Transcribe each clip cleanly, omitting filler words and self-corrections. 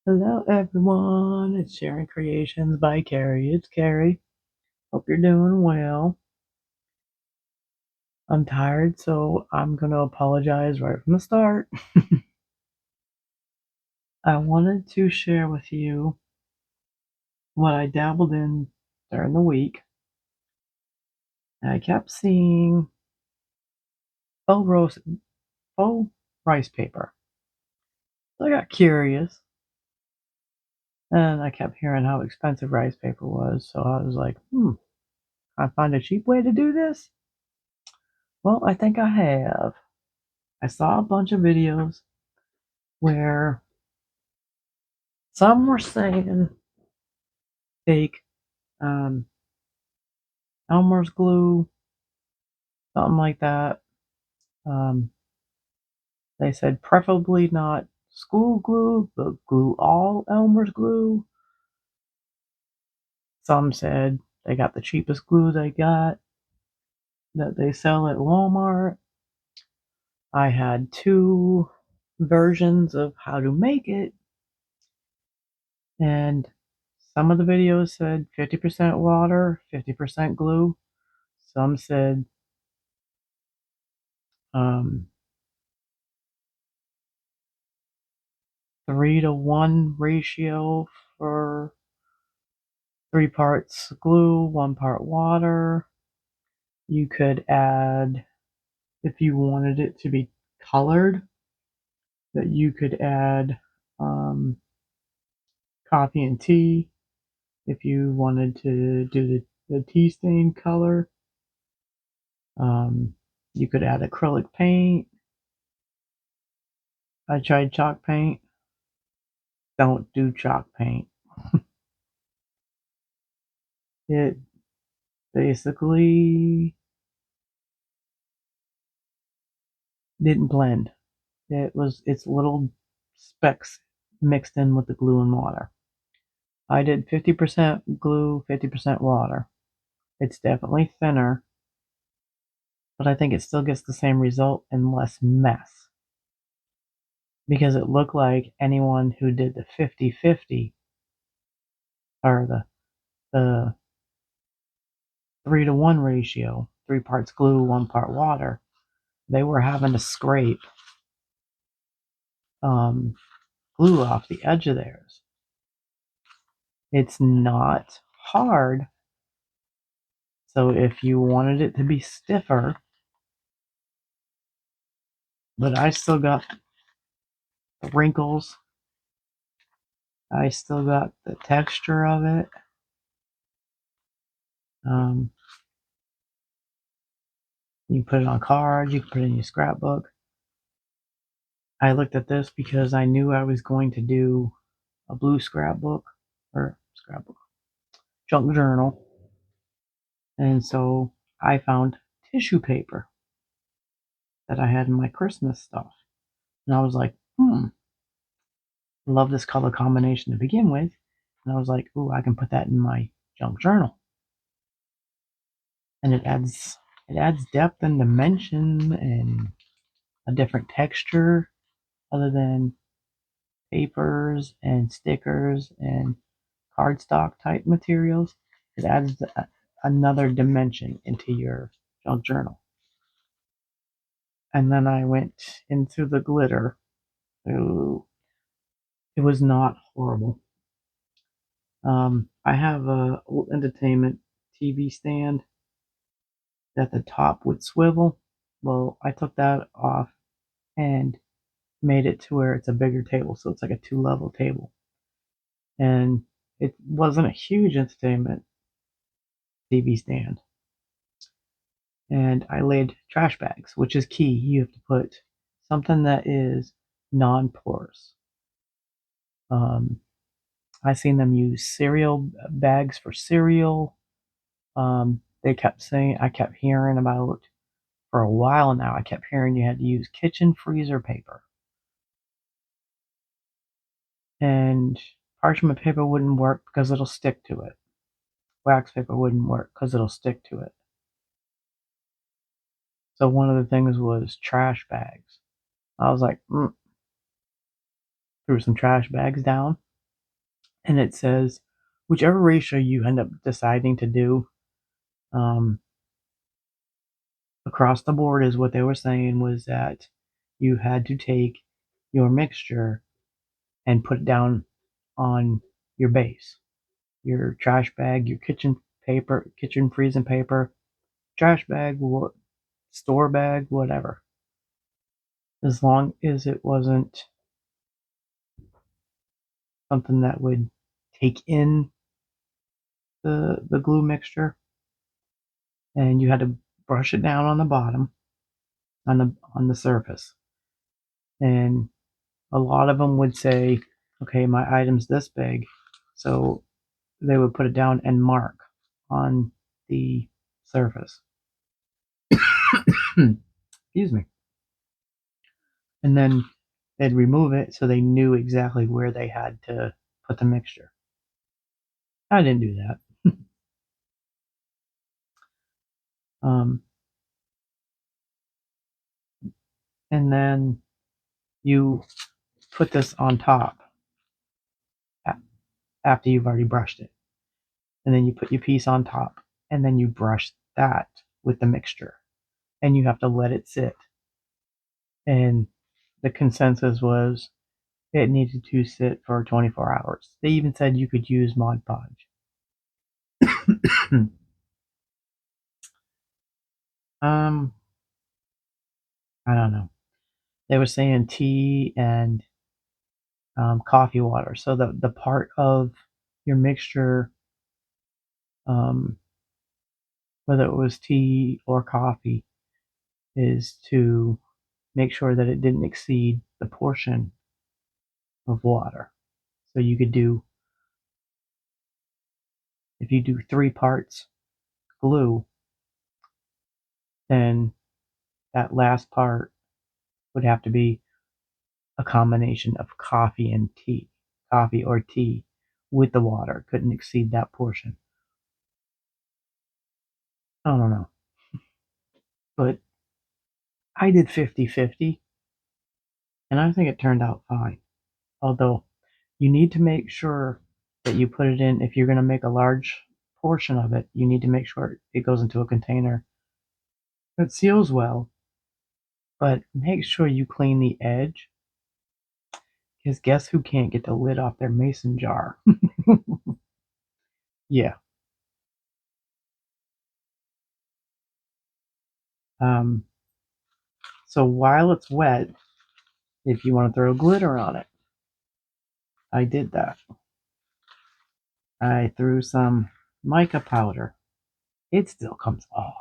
Hello everyone, it's Sharing Creations by Carrie. It's Carrie. Hope you're doing well. I'm tired, so I'm gonna apologize right from the start. I wanted to share with you what I dabbled in during the week. I kept seeing faux, faux rice paper. So I got curious, and I kept hearing how expensive rice paper was, so I was like, can I find a cheap way to do this? Well, I think I have. I saw a bunch of videos where some were saying take um, Elmer's glue, something like that. Um, they said preferably not school glue, but glue all Elmer's glue. Some said they got the cheapest glue they got that they sell at Walmart. I had two versions of how to make it, and some of the videos said 50% water, 50% glue. Some said um, 3-to-1 ratio for 3 parts glue, 1 part water. You could add, if you wanted it to be colored, that you could add coffee and tea. If you wanted to do the tea stain color, you could add acrylic paint. I tried chalk paint. Don't do chalk paint. It basically didn't blend. It's little specks mixed in with the glue and water. I did 50% glue, 50% water. It's definitely thinner, but I think it still gets the same result and less mess. Because it looked like anyone who did the 50-50, or the 3-to-1 ratio, 3 parts glue, 1 part water, they were having to scrape glue off the edge of theirs. It's not hard. So if you wanted it to be stiffer, but I still got the wrinkles, I still got the texture of it. Um, you can put it on cards, you can put it in your scrapbook. I looked at this because I knew I was going to do a blue junk journal. And so I found tissue paper that I had in my Christmas stuff. And I was like, love this color combination to begin with. And I was like, ooh, I can put that in my junk journal. And it adds depth and dimension and a different texture other than papers and stickers and cardstock type materials. It adds another dimension into your junk journal. And then I went into the glitter. Ooh, it was not horrible. I have a old entertainment TV stand that the top would swivel. Well, I took that off and made it to where it's a bigger table, so it's like a 2-level table. And it wasn't a huge entertainment TV stand. And I laid trash bags, which is key. You have to put something that is non-porous. I seen them use cereal bags for cereal. They kept saying, I kept hearing about, for a while now, I kept hearing you had to use kitchen freezer paper. And parchment paper wouldn't work because it'll stick to it. Wax paper wouldn't work because it'll stick to it. So one of the things was trash bags. I was like, threw some trash bags down. and it says whichever ratio you end up deciding to do, um, across the board is what they were saying was that you had to take your mixture and put it down on your base, your trash bag, your kitchen paper, kitchen freezing paper, trash bag, store bag, whatever. As long as it wasn't something that would take in the glue mixture, and you had to brush it down on the bottom, on the surface. And a lot of them would say, okay, my item's this big, so they would put it down and mark on the surface. Excuse me. And then they'd remove it so they knew exactly where they had to put the mixture. I didn't do that. um, and then you put this on top after you've already brushed it. And then you put your piece on top, and then you brush that with the mixture. And you have to let it sit. And the consensus was it needed to sit for 24 hours. They even said you could use Mod Podge. um, I don't know. They were saying tea and coffee water. So the part of your mixture, um, whether it was tea or coffee, is to make sure that it didn't exceed the portion of water. So you could do, if you do 3 parts glue, then that last part would have to be a combination of coffee or tea with the water. Couldn't exceed that portion. I don't know. But I did 50-50, and I think it turned out fine. Although you need to make sure that you put it in, if you're going to make a large portion of it, you need to make sure it goes into a container that seals well, but make sure you clean the edge, because guess who can't get the lid off their mason jar? Yeah. Um, so while it's wet, if you want to throw glitter on it, I did that. I threw some mica powder. It still comes off.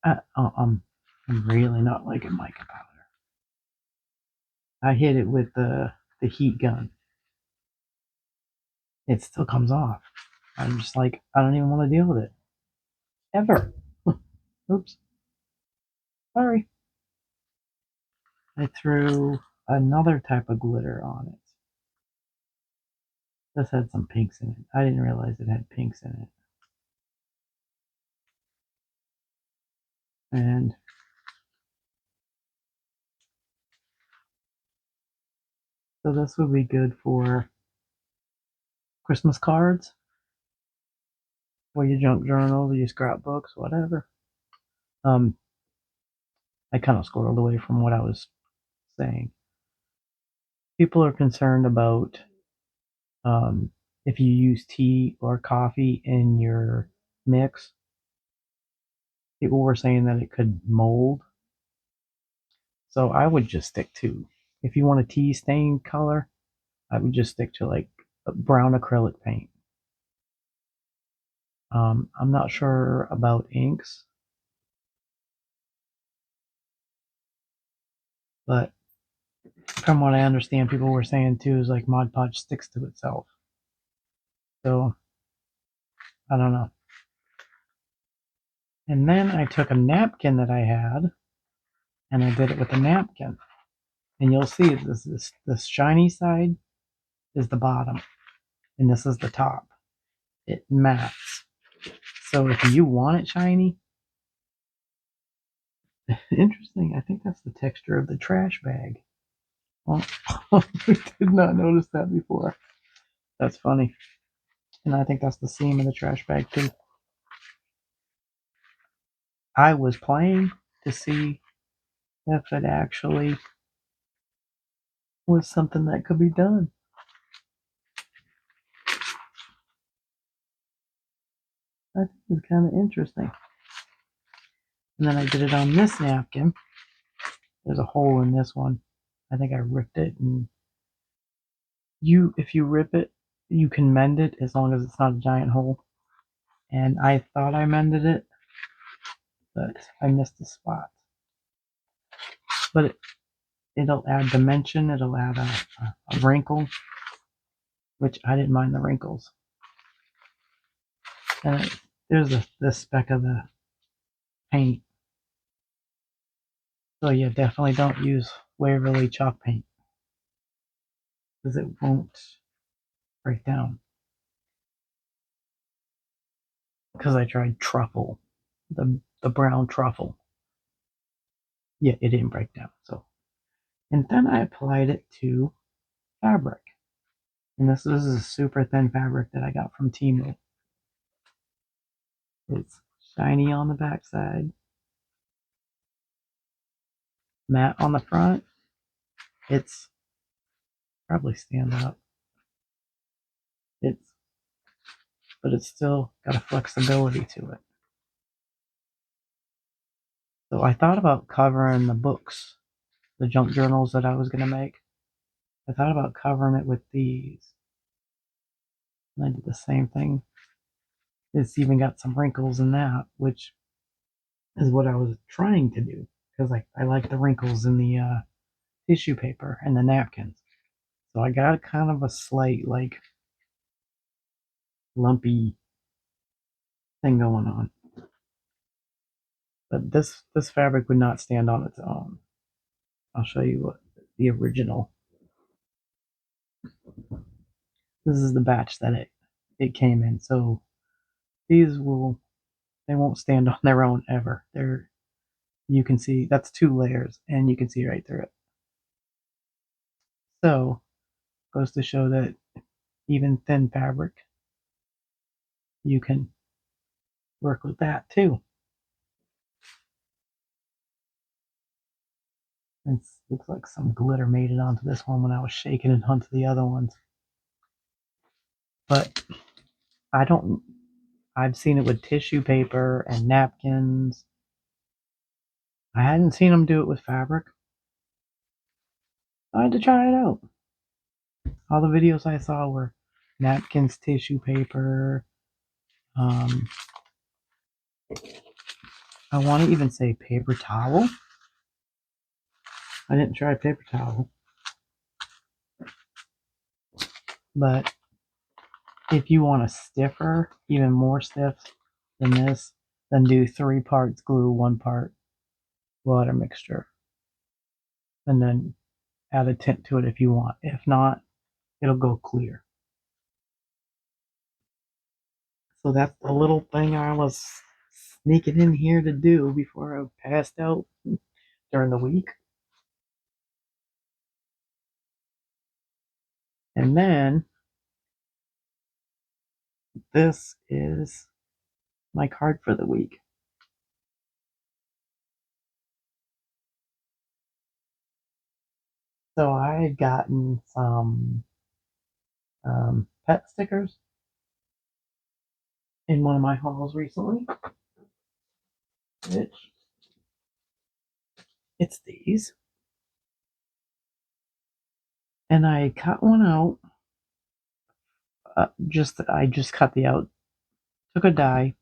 I'm really not liking mica powder. I hit it with the heat gun. It still comes off. I'm just like, I don't even want to deal with it. Ever. Oops. Sorry. I threw another type of glitter on it. This had some pinks in it. I didn't realize it had pinks in it. And so this would be good for Christmas cards, or your junk journal, your scrapbooks, whatever. Um, I kind of squirreled away from what I was saying. People are concerned about, um, if you use tea or coffee in your mix. People were saying that it could mold. So I would just stick to, if you want a tea stain color, I would just stick to like a brown acrylic paint. I'm not sure about inks, but from what I understand, people were saying too is like Mod Podge sticks to itself. So I don't know. And then I took a napkin that I had, and I did it with a napkin. And you'll see this shiny side is the bottom, and this is the top. It mattes. So if you want it shiny, interesting. I think that's the texture of the trash bag. Oh, I did not notice that before. That's funny. And I think that's the seam in the trash bag too. I was playing to see if it actually was something that could be done. I think it's kind of interesting. And then I did it on this napkin. There's a hole in this one. I think I ripped it, and if you rip it, you can mend it as long as it's not a giant hole. And I thought I mended it, but I missed a spot. But it'll add dimension. It'll add a wrinkle, which I didn't mind the wrinkles. And there's the speck of the paint. So yeah, definitely don't use Waverly chalk paint because it won't break down. Because I tried truffle, the brown truffle. Yeah, it didn't break down. So, and then I applied it to fabric, and this is a super thin fabric that I got from Temu. It's shiny on the backside, matte on the front. It's probably stand up. It's but it's still got a flexibility to it. So I thought about covering the books, the junk journals that I was gonna make. I thought about covering it with these. And I did the same thing. It's even got some wrinkles in that, which is what I was trying to do because I like the wrinkles in the tissue paper and the napkins. So I got kind of a slight like lumpy thing going on. But this fabric would not stand on its own. I'll show you what the original. This is the batch that it came in. So these they won't stand on their own ever. You can see that's 2 layers and you can see right through it. So goes to show that even thin fabric you can work with that too. It looks like some glitter made it onto this one when I was shaking it onto the other ones. But I don't, I've seen it with tissue paper and napkins. I hadn't seen them do it with fabric. I had to try it out. All the videos I saw were napkins, tissue paper. Um, I want to even say paper towel. I didn't try paper towel. But if you want a stiffer, even more stiff than this, then do 3 parts glue, 1 part water mixture. And then add a tint to it if you want. If not, it'll go clear. So that's the little thing I was sneaking in here to do before I passed out during the week. And then this is my card for the week. So I had gotten some pet stickers in one of my hauls recently, which it's these. And I cut one out. I just cut the out. Took a die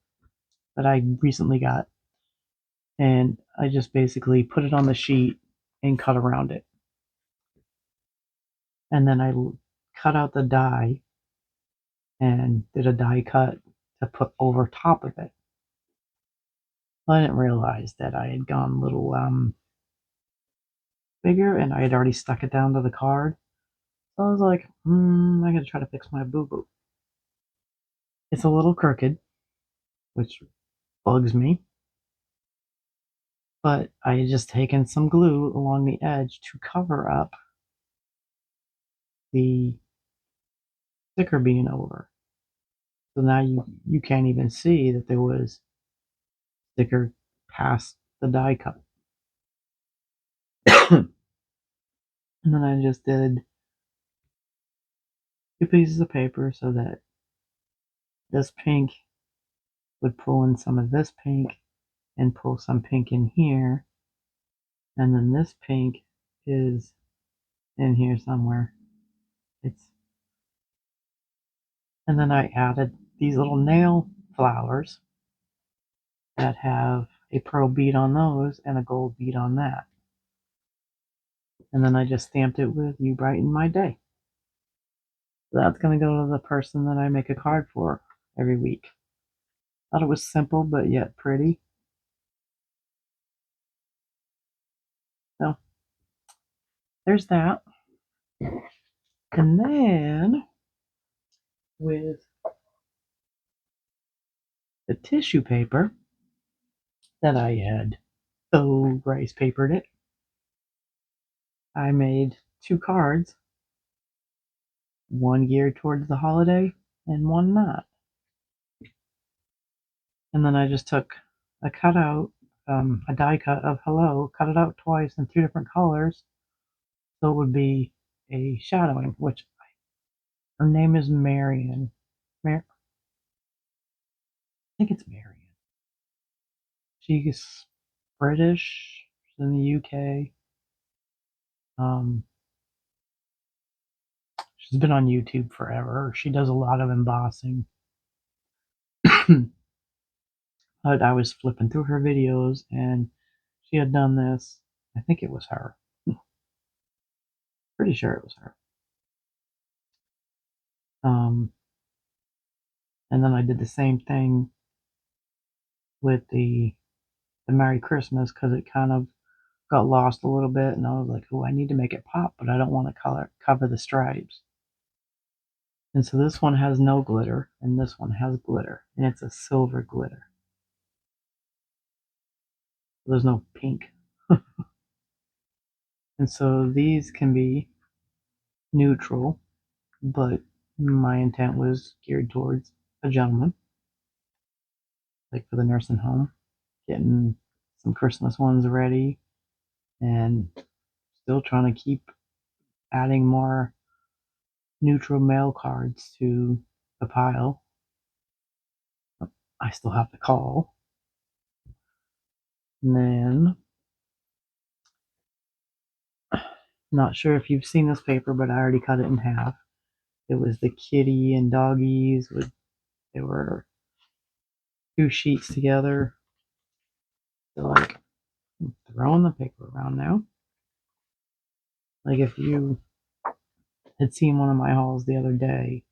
that I recently got, and I just basically put it on the sheet and cut around it. And then I cut out the die and did a die cut to put over top of it. I didn't realize that I had gone a little bigger and I had already stuck it down to the card. So I was like, I gotta try to fix my boo boo. It's a little crooked, which bugs me. But I had just taken some glue along the edge to cover up the sticker being over. So now you can't even see that there was sticker past the die cut. And then I just did 2 pieces of paper so that this pink would pull in some of this pink and pull some pink in here. And then this pink is in here somewhere. And then I added these little nail flowers that have a pearl bead on those and a gold bead on that. And then I just stamped it with "You Brighten My Day." So that's going to go to the person that I make a card for every week. Thought it was simple but yet pretty. So there's that. And then with the tissue paper that I had rice papered it, I made 2 cards, one geared towards the holiday and one not. And then I just took a cutout, a die cut of "Hello," cut it out twice in 2 different colors, so it would be a shadowing. Which her name is Marion. I think it's Marion. She's British. She's in the UK. Um, she's been on YouTube forever. She does a lot of embossing. But I was flipping through her videos and she had done this. I think it was her. Pretty sure it was her. Um, and then I did the same thing with the Merry Christmas because it kind of got lost a little bit, and I was like, oh, I need to make it pop, but I don't want to cover the stripes. And so this one has no glitter, and this one has glitter, and it's a silver glitter. There's no pink. And so these can be neutral, but my intent was geared towards a gentleman, like for the nursing home, getting some Christmas ones ready, and still trying to keep adding more neutral mail cards to the pile. I still have to call. And then, not sure if you've seen this paper, but I already cut it in half. It was the kitty and doggies. They were 2 sheets together. So like, I'm throwing the paper around now. Like if you had seen one of my hauls the other day,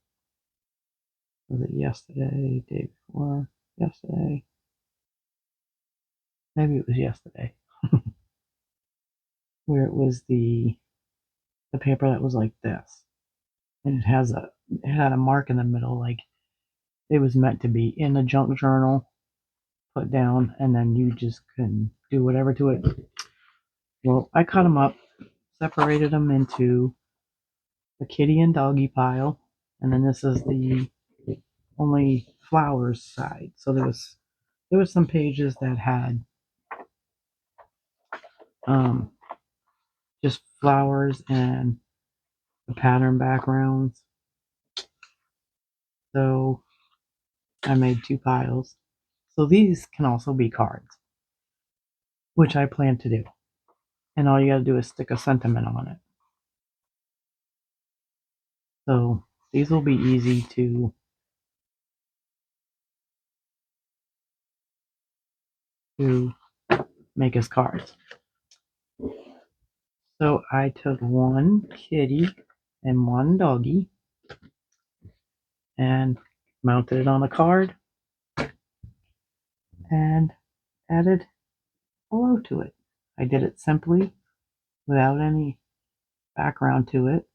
was it yesterday, day before, yesterday? Maybe it was yesterday. Where it was the paper that was like this. And it had a mark in the middle, like it was meant to be in a junk journal, put down, and then you just can do whatever to it. Well, I cut them up, separated them into the kitty and doggy pile, and then this is the only flowers side. So there was some pages that had um, just flowers and the pattern backgrounds. So I made 2 piles. So these can also be cards, which I plan to do. And all you gotta do is stick a sentiment on it. So these will be easy to make as cards. So I took one kitty and one doggy and mounted it on a card and added "Hello" to it. I did it simply without any background to it.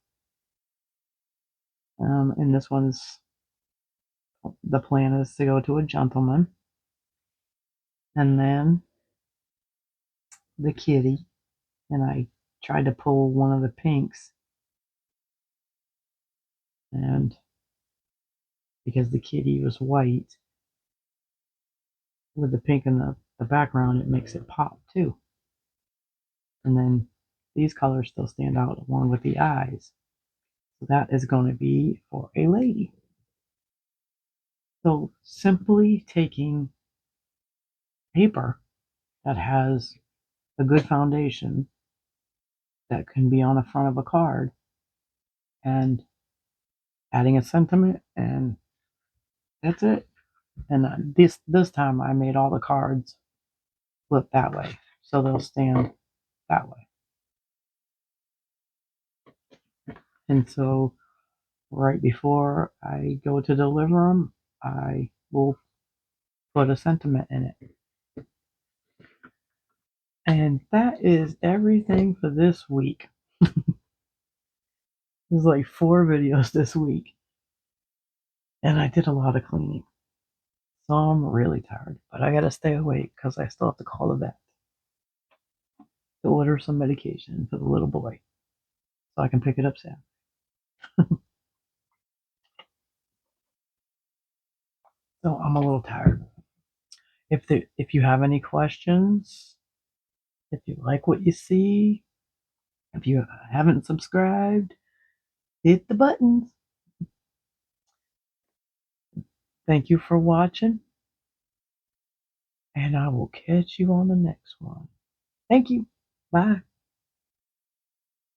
And this one's the plan is to go to a gentleman, and then the kitty, and I tried to pull one of the pinks And because the kitty was white with the pink in the background, it makes it pop too. And then these colors still stand out along with the eyes. So that is going to be for a lady. So simply taking paper that has a good foundation that can be on the front of a card and adding a sentiment, and that's it. And this time I made all the cards flip that way, so they'll stand that way. And so right before I go to deliver them, I will put a sentiment in it. And that is everything for this week. There's like 4 videos this week, and I did a lot of cleaning. So I'm really tired, but I gotta stay awake because I still have to call the vet to order some medication for the little boy so I can pick it up soon. So I'm a little tired. If you have any questions, if you like what you see, if you haven't subscribed, hit the buttons. Thank you for watching, and I will catch you on the next one. Thank you. Bye.